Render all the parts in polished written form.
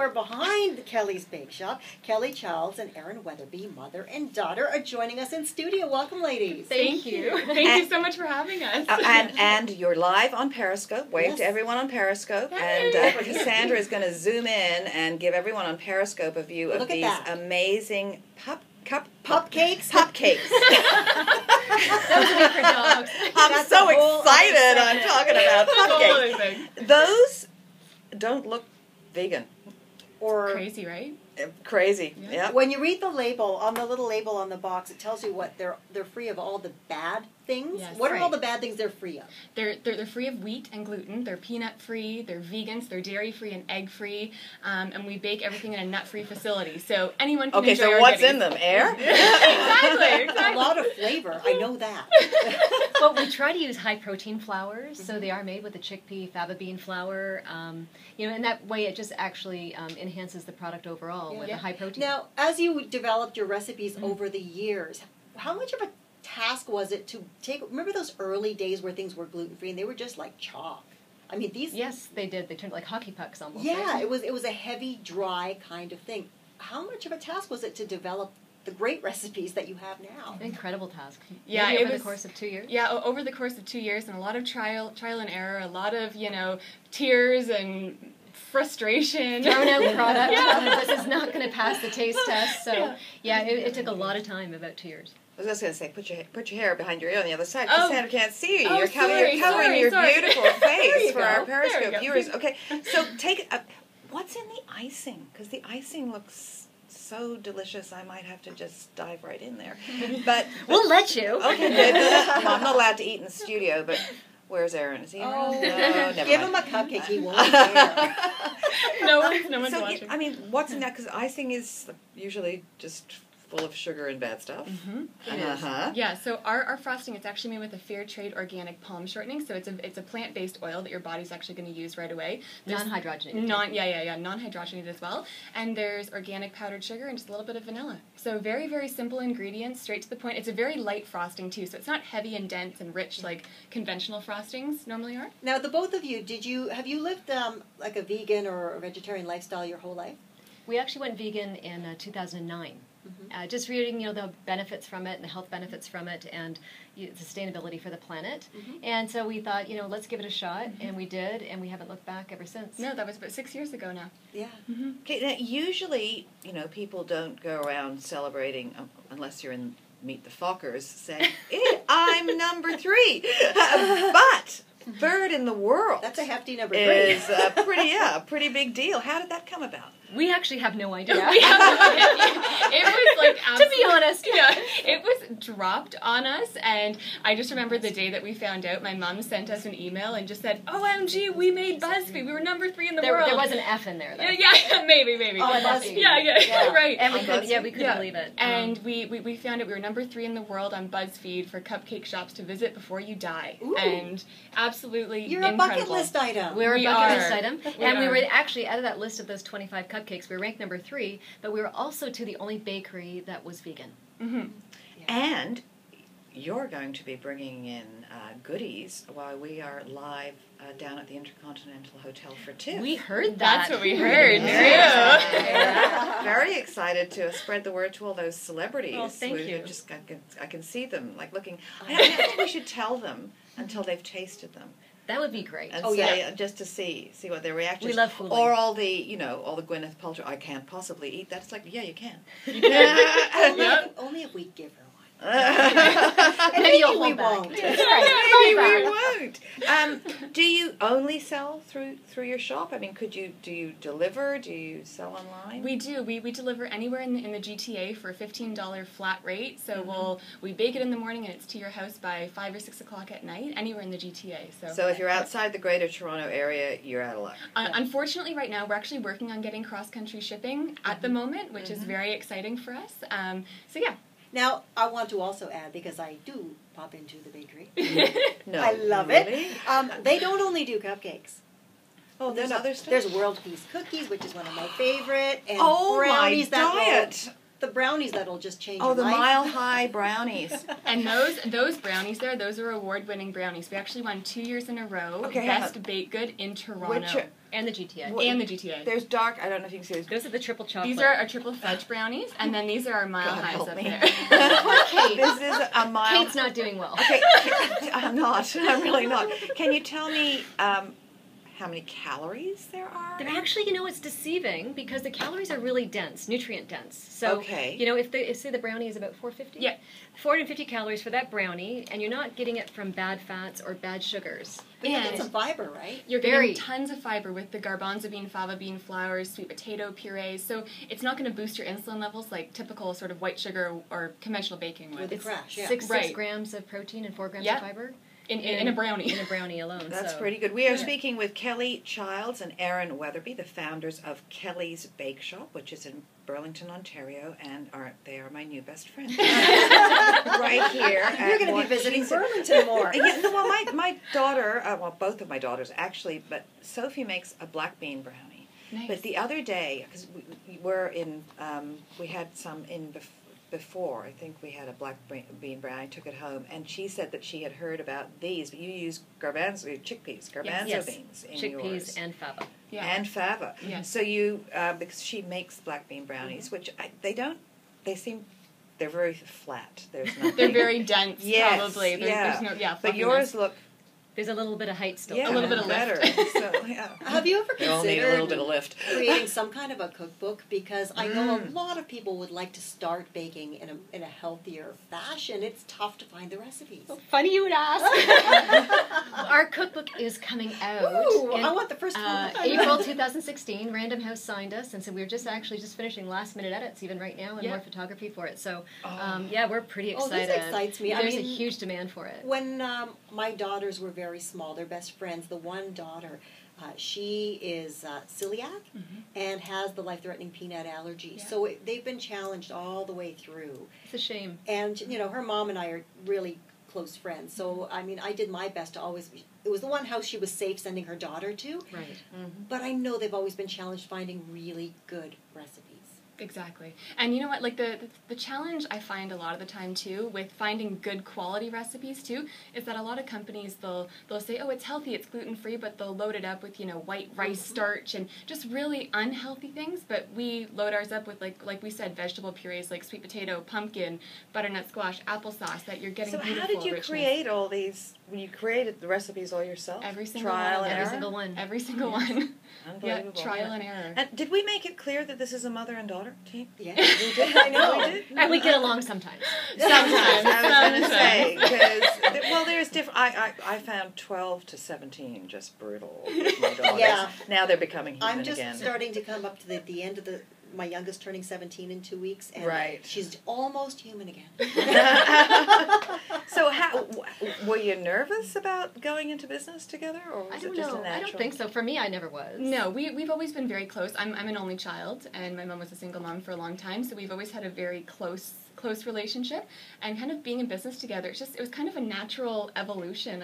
are behind Kelly's Bake Shop. Kelly Childs and Erinn Weatherbie, mother and daughter, are joining us in studio. Welcome, ladies. Thank you. Thank you so much for having us. And you're live on Periscope. Wave to everyone on Periscope. Yay. And Cassandra is going to zoom in and give everyone on Periscope a view of these amazing Cupcakes. Those are for dogs. I'm so excited I'm talking about cupcakes. Those don't look vegan. Or crazy, right? Crazy. Yeah. Yep. When you read the label, on the little label on the box, it tells you what they're free of all the bad things. Yes, what are all the bad things they're free of? They're free of wheat and gluten. They're peanut free. They're vegans. They're dairy free and egg free. And we bake everything in a nut free facility, so anyone can enjoy so our what's goodies. in them? Air? Exactly. A lot of flavor. I know that. Well, we try to use high protein flours, so they are made with the chickpea fava bean flour. And that way it just actually enhances the product overall with the high protein. Now, as you developed your recipes over the years, how much of a task was it to take? Remember those early days where things were gluten-free and they were just like chalk? I mean, these. Yes, they did. They turned like hockey pucks almost. Yeah, right? it was a heavy, dry kind of thing. How much of a task was it to develop the great recipes that you have now? An incredible task. Yeah, Maybe it over was, the course of 2 years. Yeah, over the course of 2 years, and a lot of trial and error, a lot of tears and frustration. Thrown out product. This is not going to pass the taste test. So it took a lot of time, about 2 years. I was just going to say, put your hair behind your ear on the other side. Oh. Cassandra can't see you. Oh, You're covering your beautiful face for our Periscope viewers. Okay, so what's in the icing? Because the icing looks so delicious, I might have to just dive right in there. But we'll let you. Okay, good. Well, I'm not allowed to eat in the studio, but where's Erinn? Is he around? No, never Give mind. him a cupcake. He won't care. No one's watching. I mean, what's in that? Because icing is usually just full of sugar and bad stuff. Mm-hmm. Yeah, so our frosting, it's actually made with a fair trade organic palm shortening, so it's a plant-based oil that your body's actually going to use right away. Non-hydrogenated. Non-hydrogenated as well. And there's organic powdered sugar and just a little bit of vanilla. So very, very simple ingredients, straight to the point. It's a very light frosting too, so it's not heavy and dense and rich like conventional frostings normally are. Now, the both of you, have you lived like a vegan or a vegetarian lifestyle your whole life? We actually went vegan in 2009. Just reading, the benefits from it and the health benefits from it and sustainability for the planet. And so we thought, let's give it a shot, and we did, and we haven't looked back ever since. No, that was about 6 years ago now. Yeah. Okay, now usually, people don't go around celebrating, unless you're in Meet the Fockers, saying, I'm number 3. But third in the world. That's a hefty number 3. Is a pretty big deal. How did that come about? We actually have no idea. It was like to be honest, it was dropped on us, and I just remember the day that we found out. My mom sent us an email and just said, "OMG, we made BuzzFeed. We were number 3 in the world." There was an F in there, though. Yeah, maybe. Oh, BuzzFeed. Yeah, right. And we couldn't believe it. And we found out we were number 3 in the world on BuzzFeed for Cupcake Shops to visit before you die. Ooh. And absolutely You're incredible. a bucket list item. We're a bucket list item. We were actually, out of that list of those 25 cupcakes, we were ranked number 3, but we were also to the only bakery that was vegan. Mm-hmm. And you're going to be bringing in goodies while we are live down at the Intercontinental Hotel for 2. We heard that. That's what we heard. Yeah. Very excited to spread the word to all those celebrities. Well, thank you. I can see them looking. I don't think we should tell them until they've tasted them. That would be great. And just to see what their reaction is. We love fooling. Or all the Gwyneth Paltrow, I can't possibly eat that. It's like, yeah, you can. Only if we give her one. Maybe you'll hold back. Maybe we won't. Do you only sell through your shop? I mean, do you deliver? Do you sell online? We do. We deliver anywhere in the GTA for a $15 flat rate. So we bake it in the morning and it's to your house by 5 or 6 o'clock at night. Anywhere in the GTA. So if you're outside the Greater Toronto area, you're out of luck. Unfortunately, right now we're actually working on getting cross-country shipping at the moment, which is very exciting for us. So yeah. Now, I want to also add, because I do pop into the bakery. No, I love really? it. They don't only do cupcakes. Oh, there's other stuff? There's world peace cookies, which is one of my favorite, and brownies brownies that diet. the brownies that'll just change Oh, your the life. Mile High Brownies. And those brownies there, those are award-winning brownies. We actually won 2 years in a row. Okay, Best baked good in Toronto. And the GTA. And the GTA. There's dark, I don't know if you can see this. Those are the triple chocolate. These are our triple fudge brownies, and then these are our Mile God Highs help up me. there. Poor Kate. This is a Mile... Kate's not doing well. Okay, I'm not. I'm really not. Can you tell me how many calories there are? They're actually, it's deceiving because the calories are really dense, nutrient dense. So, okay. If say the brownie is about 450, yeah, 450 calories for that brownie, and you're not getting it from bad fats or bad sugars. But you get some fiber, right? You're getting tons of fiber with the garbanzo bean, fava bean flours, sweet potato purees. So it's not going to boost your insulin levels like typical sort of white sugar or conventional baking would. With the crash, yeah. 6 grams of protein and 4 grams of fiber. In a brownie. In a brownie alone. That's pretty good. We are speaking with Kelly Childs and Erinn Weatherbie, the founders of Kelly's Bake Shop, which is in Burlington, Ontario, and they are my new best friends. Right here. You're going to be visiting Burlington more. Well, my daughter, both of my daughters actually, but Sophie makes a black bean brownie. Nice. But the other day, because we had some in before, I think we had a black bean brownie. I took it home, and she said that she had heard about these, but you use chickpeas, beans in yours. Chickpeas and fava. Yeah. And fava. Yes. So you, because she makes black bean brownies, which they're very flat. There's nothing. They're very dense, yes, probably. There's no, but fluffiness. yours look... There's a little bit of height still. Yeah, a little bit of better. lift. So, yeah. Have you ever They all need a little bit of lift. creating some kind of a cookbook? Because I know a lot of people would like to start baking in a healthier fashion. It's tough to find the recipes. Funny you would ask. Our cookbook is coming out. Ooh, in, I want the first one. April 2016. Random House signed us, and so we're just finishing last minute edits even right now and more photography for it. So we're pretty excited. This excites me. There's a huge demand for it. When my daughters were very small, they're best friends. The one daughter, she is celiac and has the life-threatening peanut allergy. Yeah. So they've been challenged all the way through. It's a shame. And, her mom and I are really close friends. So, I did my best to always... It was the one house she was safe sending her daughter to. Right. Mm-hmm. But I know they've always been challenged finding really good recipes. Exactly. And you know what, like the challenge I find a lot of the time too with finding good quality recipes too is that a lot of companies they'll say, oh, it's healthy, it's gluten-free, but they'll load it up with, white rice starch and just really unhealthy things, but we load ours up with like we said, vegetable purees like sweet potato, pumpkin, butternut squash, applesauce that you're getting beautiful richness. So how did you create all these, when you created the recipes all yourself? Every single trial one. and error? Every single one. Unbelievable. Yeah, trial and error. And did we make it clear that this is a mother and daughter team? Yeah, we did. I know. We did. And we get along sometimes. Sometimes. I was going to say, because, there's different, I found 12 to 17 just brutal with my daughters. Yeah. Now they're becoming human I'm just again. starting to come up to the end of my youngest turning 17 in 2 weeks, and she's almost human again. So were you nervous about going into business together, or was it just a natural? I don't think so. For me, I never was. No, we've always been very close. I'm an only child, and my mom was a single mom for a long time, so we've always had a very close relationship, and kind of being in business together, it was kind of a natural evolution.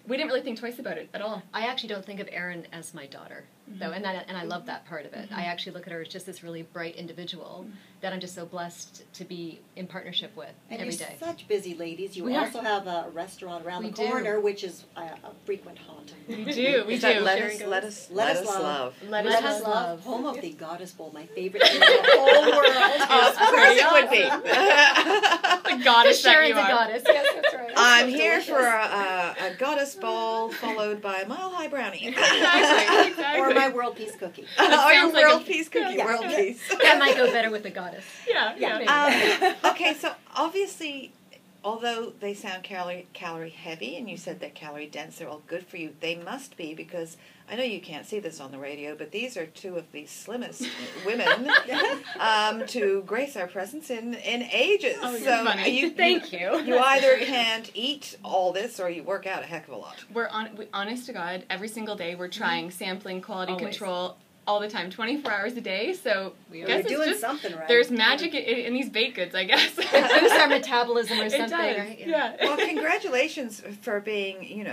We didn't really think twice about it at all. I actually don't think of Erinn as my daughter, though, and I love that part of it. I actually look at her as just this really bright individual that I'm just so blessed to be in partnership with every day. And you're such busy ladies. You also have a restaurant around the corner, which is a frequent haunt. We do. Let us love. Let us love. Home of the Goddess Bowl, my favorite thing in the whole world. Of course it would be. The goddess Sharon's that you a are. goddess. Yes, that's right. I'm here for a goddess bowl followed by a Mile High Brownie. Exactly. Or my world peace cookie. Or your sounds like world peace cookie. World peace. That might go better with the goddess. Yeah. Okay, so obviously, although they sound calorie heavy, and you said they're calorie dense, they're all good for you. They must be, because I know you can't see this on the radio, but these are two of the slimmest women to grace our presence in ages. Oh, you're so funny. Thank you. You either can't eat all this, or you work out a heck of a lot. We're honest to God, every single day we're trying sampling, quality Always. control. All the time, 24 hours a day, so We're doing something right. There's magic in these baked goods, I guess. It boosts our metabolism or something, does, right? yeah. Well, congratulations for being,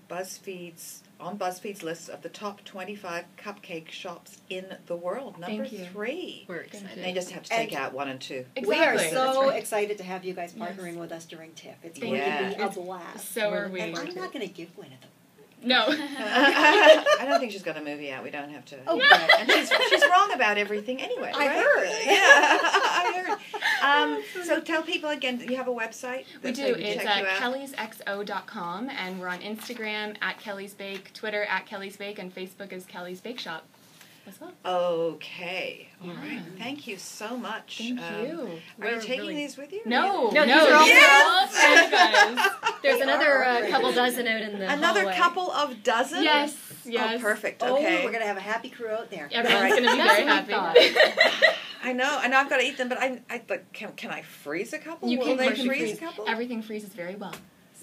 BuzzFeed's on BuzzFeed's list of the top 25 cupcake shops in the world. Number 3. We're excited. And you just have to take out 1 and 2. Exactly. We are That's so right. excited to have you guys partnering with us during TIFF. It's Thank going you. to be a blast. So are we. And I'm not going to give one of them. No. I don't think she's got a movie out. We don't have to. Oh, good. And she's wrong about everything anyway. I right? heard. Yeah, I heard. So tell people again, you have a website? We do. They can It's check you out? kellysxo.com, and we're on Instagram at Kelly's Bake, Twitter at Kelly's Bake, and Facebook is Kelly's Bake Shop as well. Okay. All right. Thank you so much. Thank you. Are you taking these with you? No, No, no, these are all these are all friends, guys. There's They another are. couple dozen out in the Another hallway. couple of dozen? Yes, yes. Oh, perfect. Oh, Okay. we're going to have a happy crew out there. Everyone's going to be That's very what we happy. thought. I know I've got to eat them, but but can I freeze a couple? You Will can, they you can freeze freeze. a couple? Everything freezes very well.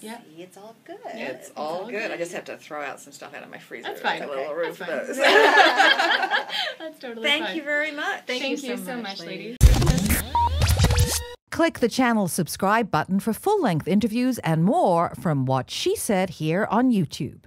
Yeah. See, it's all good. Yeah. It's all good. I just have to throw out some stuff out of my freezer. That's fine. There's a little Okay. room for That's those. That's totally fine. Thank you very much. Thank you so much, ladies. Click the channel subscribe button for full-length interviews and more from What She Said here on YouTube.